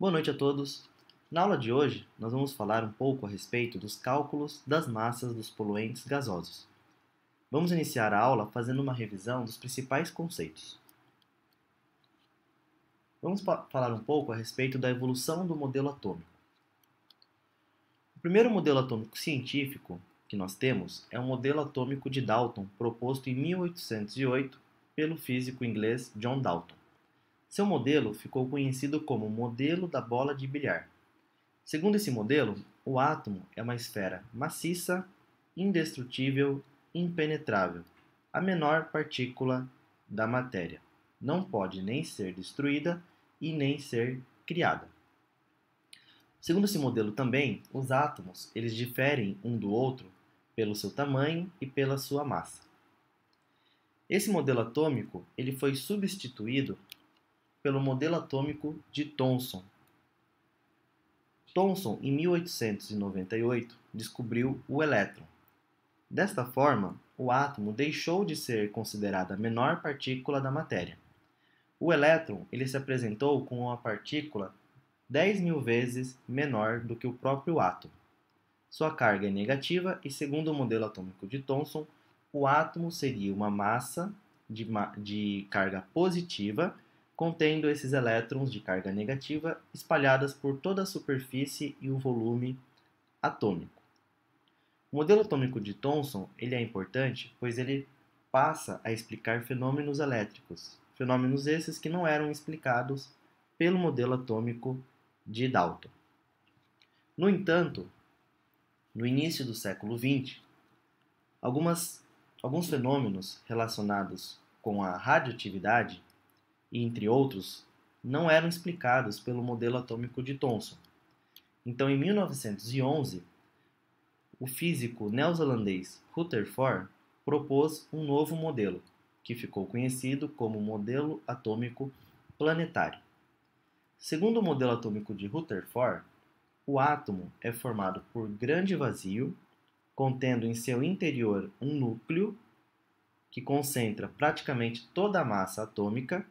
Boa noite a todos. Na aula de hoje, nós vamos falar um pouco a respeito dos cálculos das massas dos poluentes gasosos. Vamos iniciar a aula fazendo uma revisão dos principais conceitos. Vamos falar um pouco a respeito da evolução do modelo atômico. O primeiro modelo atômico científico que nós temos é o modelo atômico de Dalton, proposto em 1808 pelo físico inglês John Dalton. Seu modelo ficou conhecido como modelo da bola de bilhar. Segundo esse modelo, o átomo é uma esfera maciça, indestrutível, impenetrável, a menor partícula da matéria. Não pode nem ser destruída e nem ser criada. Segundo esse modelo também, os átomos eles diferem um do outro pelo seu tamanho e pela sua massa. Esse modelo atômico ele foi substituído pelo modelo atômico de Thomson. Thomson, em 1898, descobriu o elétron. Desta forma, o átomo deixou de ser considerada a menor partícula da matéria. O elétron ele se apresentou como uma partícula 10.000 vezes menor do que o próprio átomo. Sua carga é negativa e, segundo o modelo atômico de Thomson, o átomo seria uma massa de carga positiva contendo esses elétrons de carga negativa espalhadas por toda a superfície e o volume atômico. O modelo atômico de Thomson ele é importante, pois ele passa a explicar fenômenos elétricos, fenômenos esses que não eram explicados pelo modelo atômico de Dalton. No entanto, no início do século XX, alguns fenômenos relacionados com a radioatividade e entre outros, não eram explicados pelo modelo atômico de Thomson. Então, em 1911, o físico neozelandês Rutherford propôs um novo modelo, que ficou conhecido como modelo atômico planetário. Segundo o modelo atômico de Rutherford, o átomo é formado por grande vazio, contendo em seu interior um núcleo que concentra praticamente toda a massa atômica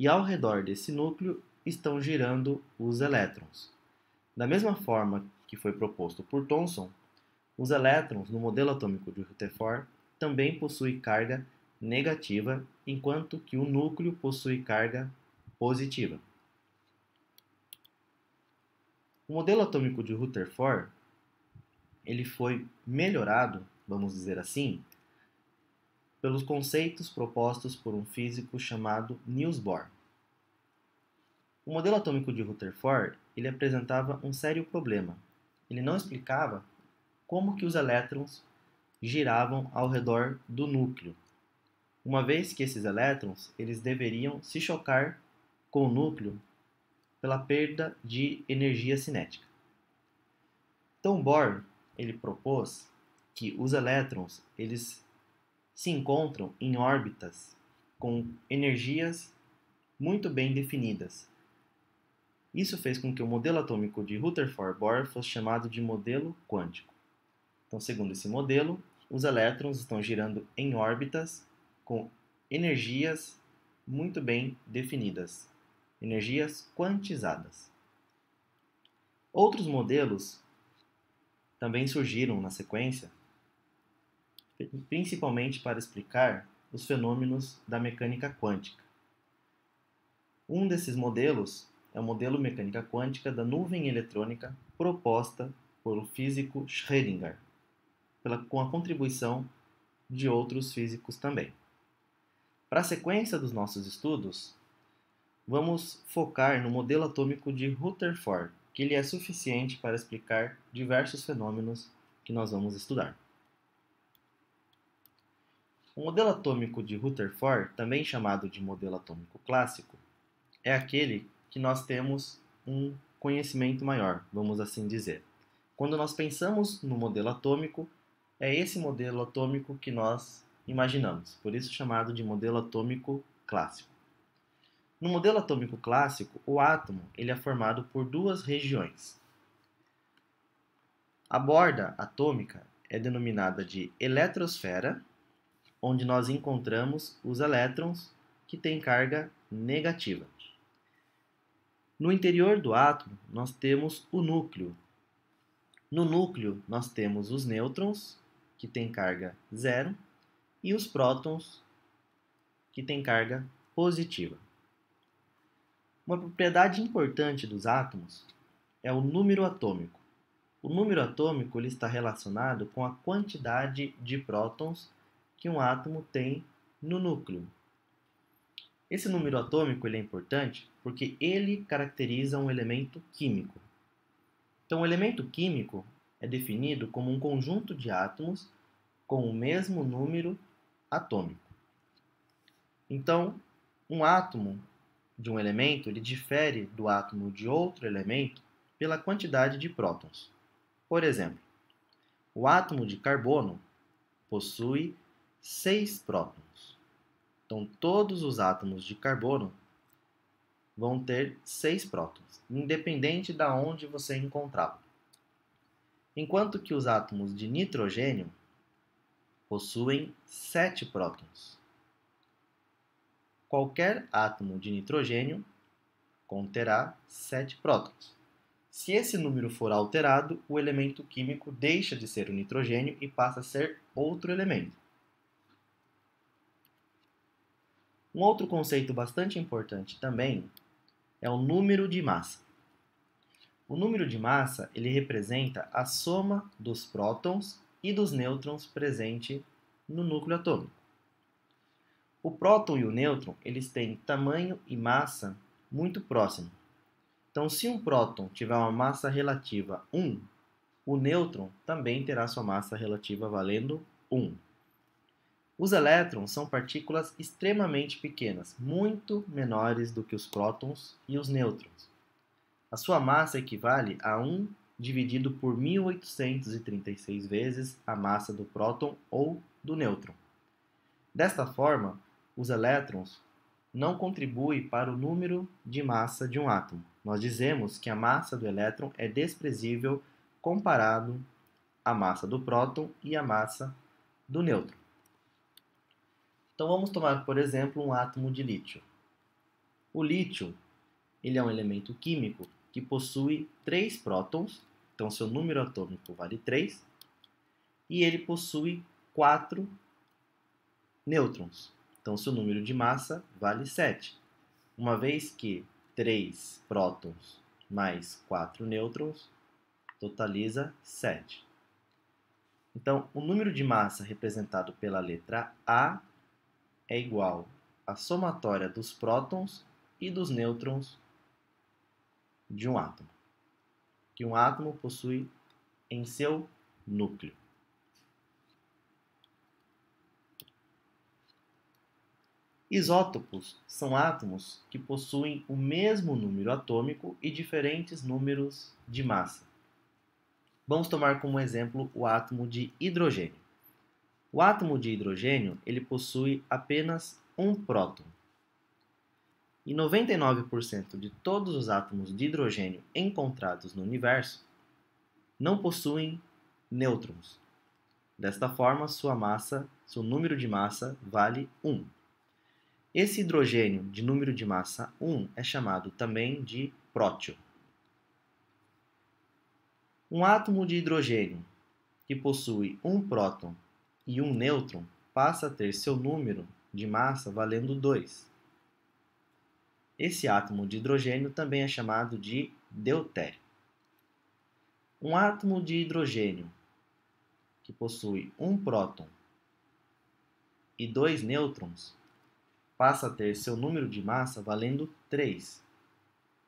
e ao redor desse núcleo estão girando os elétrons. Da mesma forma que foi proposto por Thomson, os elétrons no modelo atômico de Rutherford também possuem carga negativa, enquanto que o núcleo possui carga positiva. O modelo atômico de Rutherford ele foi melhorado, vamos dizer assim, pelos conceitos propostos por um físico chamado Niels Bohr. O modelo atômico de Rutherford ele apresentava um sério problema. Ele não explicava como que os elétrons giravam ao redor do núcleo, uma vez que esses elétrons eles deveriam se chocar com o núcleo pela perda de energia cinética. Então Bohr ele propôs que os elétrons eles se encontram em órbitas com energias muito bem definidas. Isso fez com que o modelo atômico de Rutherford-Bohr fosse chamado de modelo quântico. Então, segundo esse modelo, os elétrons estão girando em órbitas com energias muito bem definidas, energias quantizadas. Outros modelos também surgiram na sequência, principalmente para explicar os fenômenos da mecânica quântica. Um desses modelos é o modelo mecânica quântica da nuvem eletrônica proposta pelo físico Schrödinger, com a contribuição de outros físicos também. Para a sequência dos nossos estudos, vamos focar no modelo atômico de Rutherford, que ele é suficiente para explicar diversos fenômenos que nós vamos estudar. O modelo atômico de Rutherford, também chamado de modelo atômico clássico, é aquele que nós temos um conhecimento maior, vamos assim dizer. Quando nós pensamos no modelo atômico, é esse modelo atômico que nós imaginamos, por isso chamado de modelo atômico clássico. No modelo atômico clássico, o átomo ele é formado por duas regiões. A borda atômica é denominada de eletrosfera, onde nós encontramos os elétrons que têm carga negativa. No interior do átomo, nós temos o núcleo. No núcleo, nós temos os nêutrons, que têm carga zero, e os prótons, que têm carga positiva. Uma propriedade importante dos átomos é o número atômico. O número atômico ele está relacionado com a quantidade de prótons que um átomo tem no núcleo. Esse número atômico ele é importante porque ele caracteriza um elemento químico. Então, o elemento químico é definido como um conjunto de átomos com o mesmo número atômico. Então, um átomo de um elemento ele difere do átomo de outro elemento pela quantidade de prótons. Por exemplo, o átomo de carbono possui 6 prótons. Então, todos os átomos de carbono vão ter 6 prótons, independente de onde você encontrá-lo. Enquanto que os átomos de nitrogênio possuem 7 prótons. Qualquer átomo de nitrogênio conterá 7 prótons. Se esse número for alterado, o elemento químico deixa de ser o nitrogênio e passa a ser outro elemento. Um outro conceito bastante importante também é o número de massa. O número de massa ele representa a soma dos prótons e dos nêutrons presente no núcleo atômico. O próton e o nêutron eles têm tamanho e massa muito próximo. Então, se um próton tiver uma massa relativa 1, o nêutron também terá sua massa relativa valendo 1. Os elétrons são partículas extremamente pequenas, muito menores do que os prótons e os nêutrons. A sua massa equivale a 1 dividido por 1836 vezes a massa do próton ou do nêutron. Desta forma, os elétrons não contribuem para o número de massa de um átomo. Nós dizemos que a massa do elétron é desprezível comparado à massa do próton e à massa do nêutron. Então vamos tomar, por exemplo, um átomo de lítio. O lítio ele é um elemento químico que possui 3 prótons, então seu número atômico vale 3, e ele possui 4 nêutrons, então seu número de massa vale 7, uma vez que 3 prótons mais 4 nêutrons totaliza 7. Então, o número de massa representado pela letra A é igual à somatória dos prótons e dos nêutrons de um átomo, que um átomo possui em seu núcleo. Isótopos são átomos que possuem o mesmo número atômico e diferentes números de massa. Vamos tomar como exemplo o átomo de hidrogênio. O átomo de hidrogênio ele possui apenas um próton. E 99% de todos os átomos de hidrogênio encontrados no universo não possuem nêutrons. Desta forma, seu número de massa vale 1. Esse hidrogênio de número de massa 1 é chamado também de prótio. Um átomo de hidrogênio que possui um próton e um nêutron passa a ter seu número de massa valendo 2. Esse átomo de hidrogênio também é chamado de deutério. Um átomo de hidrogênio que possui um próton e 2 nêutrons passa a ter seu número de massa valendo 3.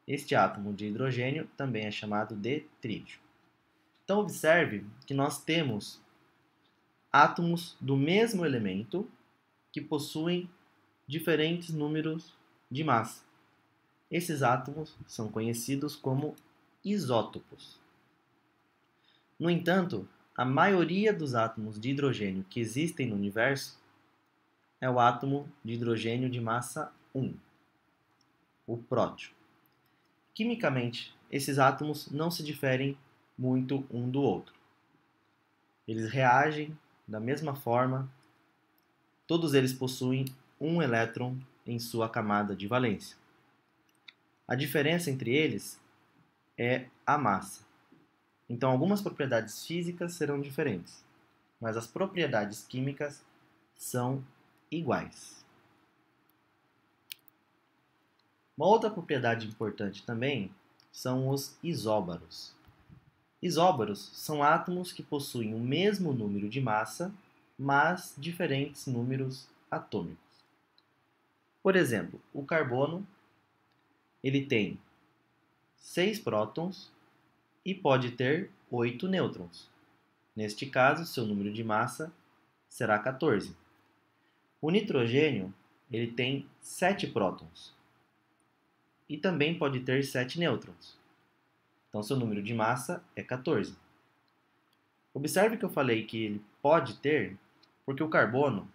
Este átomo de hidrogênio também é chamado de trítico. Então, observe que nós temos átomos do mesmo elemento que possuem diferentes números de massa. Esses átomos são conhecidos como isótopos. No entanto, a maioria dos átomos de hidrogênio que existem no universo é o átomo de hidrogênio de massa 1, o prótio. Quimicamente, esses átomos não se diferem muito um do outro. Eles reagem da mesma forma, todos eles possuem um elétron em sua camada de valência. A diferença entre eles é a massa. Então, algumas propriedades físicas serão diferentes, mas as propriedades químicas são iguais. Uma outra propriedade importante também são os isóbaros. Isóbaros são átomos que possuem o mesmo número de massa, mas diferentes números atômicos. Por exemplo, o carbono ele tem 6 prótons e pode ter 8 nêutrons. Neste caso, seu número de massa será 14. O nitrogênio ele tem 7 prótons e também pode ter 7 nêutrons. Então, seu número de massa é 14. Observe que eu falei que ele pode ter, porque o carbono,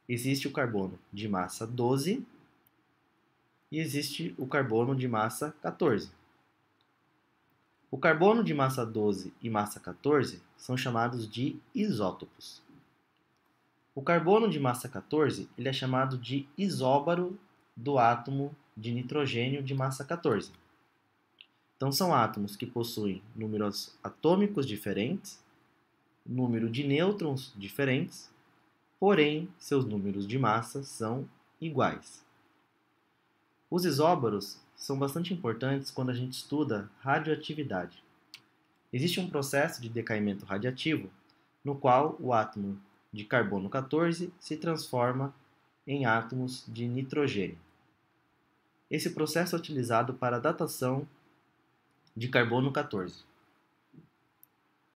existe o carbono de massa 12 e existe o carbono de massa 14. O carbono de massa 12 e massa 14 são chamados de isótopos. O carbono de massa 14 ele é chamado de isóbaro do átomo de nitrogênio de massa 14. Então, são átomos que possuem números atômicos diferentes, número de nêutrons diferentes, porém, seus números de massa são iguais. Os isóbaros são bastante importantes quando a gente estuda radioatividade. Existe um processo de decaimento radiativo no qual o átomo de carbono 14 se transforma em átomos de nitrogênio. Esse processo é utilizado para a datação de carbono 14.